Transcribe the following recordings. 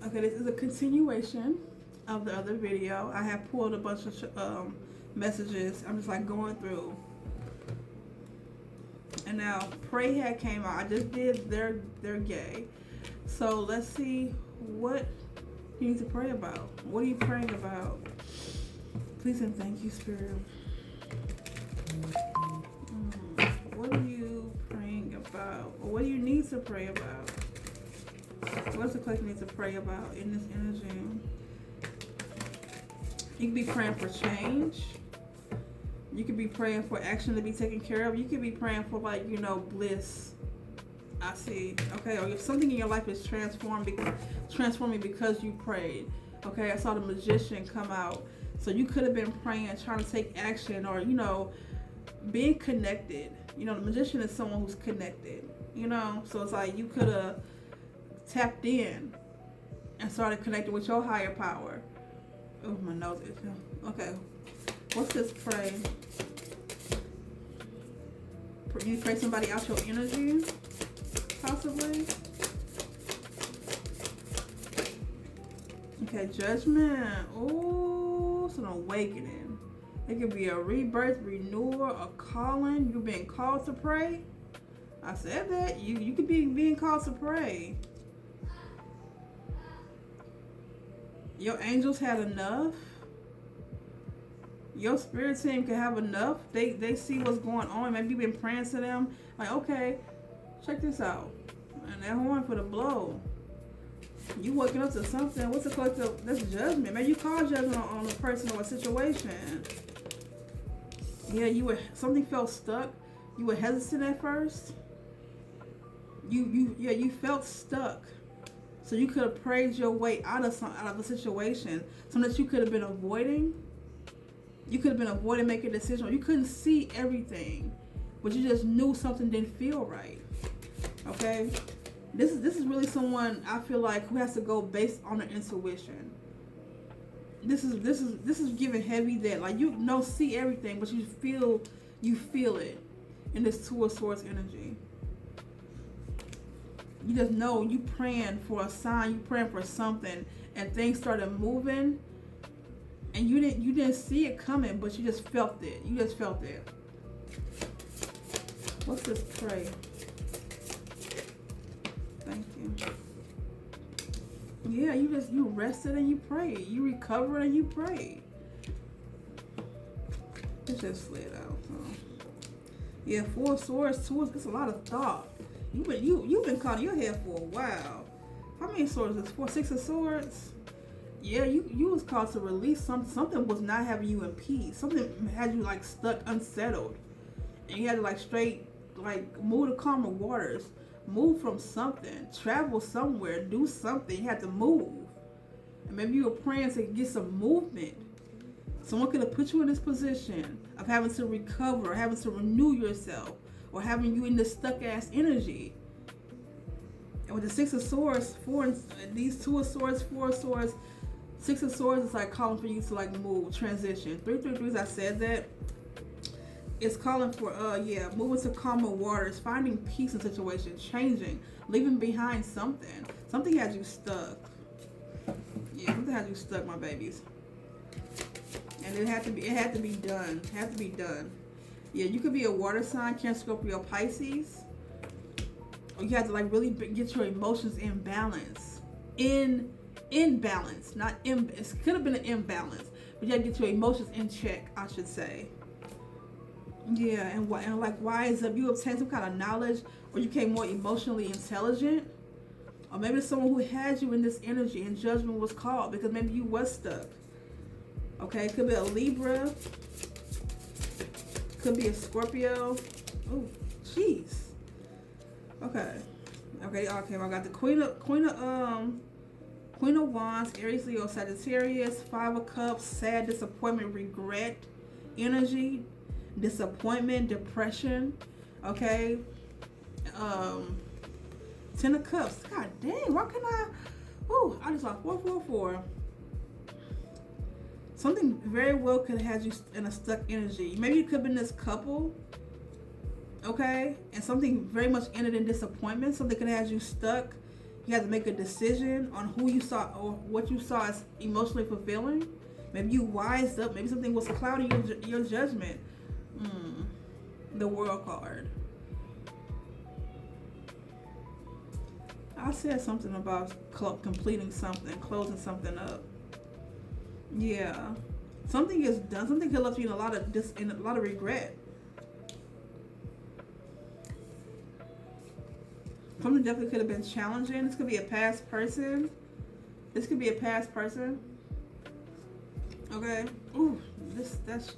Okay, this is a continuation of the other video. I have pulled a bunch of messages. I'm just like going through. And now Pray had came out. I just did their gay. So let's see what you need to pray about. What are you praying about? Please and thank you, Spirit. What are you praying about? Or what do you need to pray about? What does the collective need to pray about in this energy? You could be praying for change. You could be praying for action to be taken care of. You could be praying for, like, you know, bliss. I see. Okay, or if something in your life is transforming because you prayed. Okay, I saw the Magician come out. So you could have been praying, trying to take action, or, you know, being connected. You know, the Magician is someone who's connected. You know, so it's like you could have tapped in and started connecting with your higher power. Oh, my nose is. Okay. What's this pray? You pray somebody out your energy, possibly. Okay, judgment. Ooh, it's an awakening. It could be a rebirth, renewal, a calling. You're being called to pray. I said that. You could be being called to pray. Your angels had enough. Your spirit team can have enough. They see what's going on. Maybe you've been praying to them. Like, okay, check this out. And they're horn for the blow. You waking up to something. What's the collective? That's judgment. Maybe you call judgment on a person or a situation. Yeah, something felt stuck. You were hesitant at first. You felt stuck. So you could have prayed your way out of a situation. Something that you could have been avoiding. You could have been avoiding making a decision. Or you couldn't see everything, but you just knew something didn't feel right. Okay, this is really someone, I feel like, who has to go based on their intuition. This is giving heavy that, like, you don't see everything, but you feel it in this Two of Swords energy. You just know you praying for a sign, you praying for something, and things started moving. And you didn't see it coming, but you just felt it. You just felt it. What's this pray? Thank you. Yeah, you rested and you prayed. You recovered and you prayed. It just slid out. So. Yeah, Four of Swords, it's a lot of thought. You've been caught in your head for a while. How many swords is 4? 6 of Swords? Yeah, you was called to release something was not having you in peace. Something had you, like, stuck, unsettled. And you had to, like, straight, like, move to calmer waters. Move from something. Travel somewhere. Do something. You had to move. And maybe you were praying to get some movement. Someone could have put you in this position of having to recover, having to renew yourself, or having you in this stuck-ass energy. And with the 6 of Swords, these 2 of Swords, 4 of Swords, 6 of Swords is like calling for you to, like, move, transition. 333s, I said that. It's calling for, moving to calmer waters, finding peace in situations, changing, leaving behind something. Something had you stuck. Yeah, something had you stuck, my babies. And it had to be done. It had to be done. Yeah, you could be a water sign, Cancer, Scorpio, Pisces. Or you have to, like, really get your emotions in balance. In balance, not in. It could have been an imbalance, but you have to get your emotions in check, I should say. Yeah, and like, wise up. You obtained some kind of knowledge, or you became more emotionally intelligent, or maybe it's someone who had you in this energy and judgment was called because maybe you was stuck. Okay, it could be a Libra, could be a Scorpio. Oh, jeez. Okay. I got the Queen of Wands, Aries, Leo, Sagittarius, 5 of Cups, sad, disappointment, regret, energy, disappointment, depression. Okay. 10 of Cups. God dang, why can I? I just saw 444. Something very well could have had you in a stuck energy. Maybe you could have been this couple. Okay, and something very much ended in disappointment. Something could have had you stuck You had to make a decision on who you saw or what you saw as emotionally fulfilling. Maybe you wised up. Maybe something was clouding your judgment. The World card. I said something about completing something, closing something up. Yeah, something is done. Something could left you in a lot of regret. Something definitely could have been challenging. This could be a past person. Okay. Ooh, that's.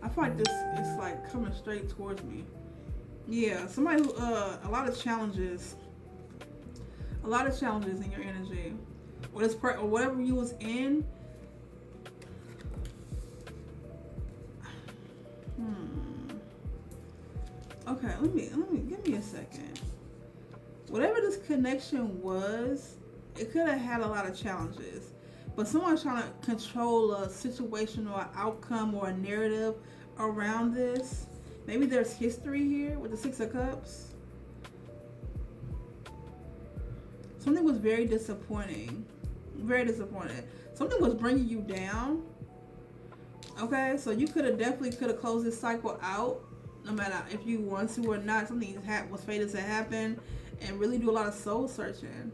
I feel like this is like coming straight towards me. Yeah, somebody who a lot of challenges in your energy, or this or whatever you was in. Okay, let me give me a second. Whatever this connection was, it could have had a lot of challenges. But someone's trying to control a situation or an outcome or a narrative around this. Maybe there's history here with the Six of Cups. Something was very disappointing. Very disappointed. Something was bringing you down. Okay, so you could have closed this cycle out, no matter if you want to or not. Something was fated to happen, and really do a lot of soul searching.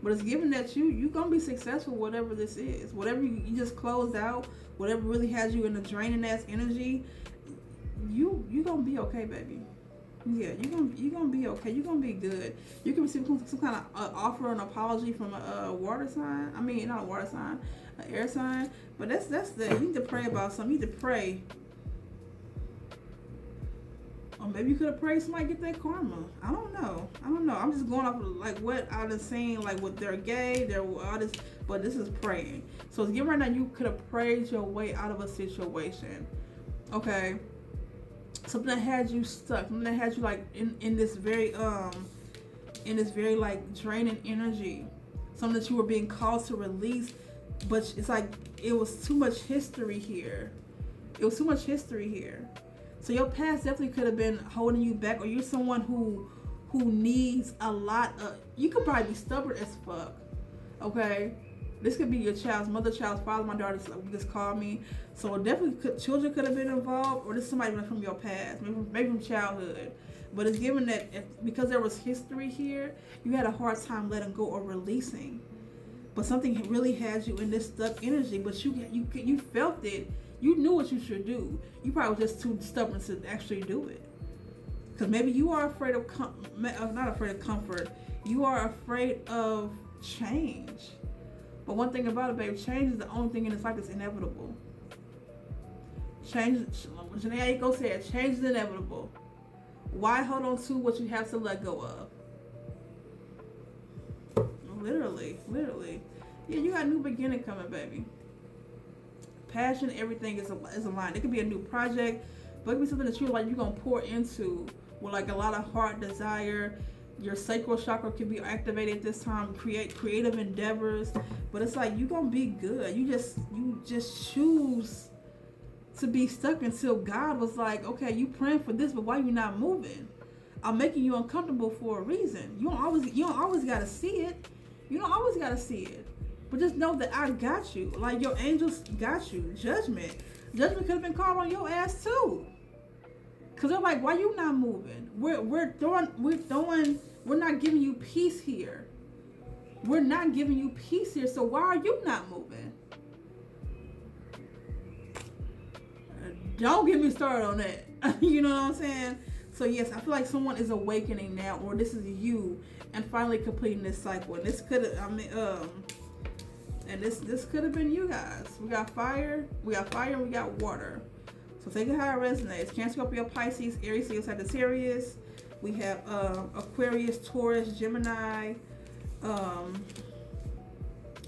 But it's given that you're gonna be successful, whatever this is, whatever you just closed out, whatever really has you in a draining ass energy. You gonna be okay, baby. Yeah, you gonna be okay. You're gonna be good. You can receive some kind of offer or an apology from a water sign. I mean, not a water sign, an air sign. But that's you need to pray about something. You need to pray. Or maybe you could have prayed somebody get that karma. I don't know. I'm just going off of like what I was saying, like what they're gay, they're artists, but this is praying. So it's given right now you could have prayed your way out of a situation. Okay. Something that had you stuck, something that had you like in this very like draining energy. Something that you were being called to release, but it's like it was too much history here. So your past definitely could have been holding you back, or you're someone who needs a lot of. You could probably be stubborn as fuck. Okay, this could be your child's mother, child's father. My daughter just called me, so definitely children could have been involved, or this somebody from your past, maybe from childhood. But it's given that because there was history here, you had a hard time letting go or releasing. But something really had you in this stuck energy, but you felt it. You knew what you should do. You probably were just too stubborn to actually do it. Because maybe you are afraid of, not afraid of comfort. You are afraid of change. But one thing about it, babe, change is the only thing in this life that's inevitable. Change, Janae Aiko said, change is inevitable. Why hold on to what you have to let go of? Literally. Yeah, you got a new beginning coming, baby. Passion, everything is aligned. It could be a new project, but it could be something that you're gonna pour into with like a lot of heart desire. Your sacral chakra can be activated this time. Create creative endeavors, but it's like you're gonna be good. You just choose to be stuck until God was like, okay, you praying for this, but why you not moving? I'm making you uncomfortable for a reason. You don't always gotta see it. But just know that I got you. Like your angels got you. Judgment could have been called on your ass too. Cause they're like, why you not moving? We're not giving you peace here. So why are you not moving? Don't get me started on that. You know what I'm saying? So yes, I feel like someone is awakening now, or this is you, and finally completing this cycle. And this could have, and this could have been you guys. We got fire, and we got water. So take it how it resonates. Cancer, Scorpio, Pisces, Aries, Leo, Sagittarius. We have Aquarius, Taurus, Gemini,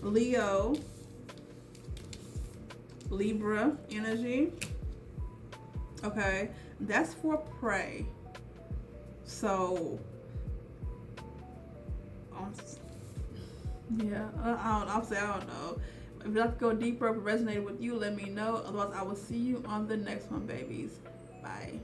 Leo, Libra energy. Okay, that's for prey. So, yeah, I don't know. If you'd like to go deeper, if it resonated with you, let me know. Otherwise, I will see you on the next one, babies. Bye.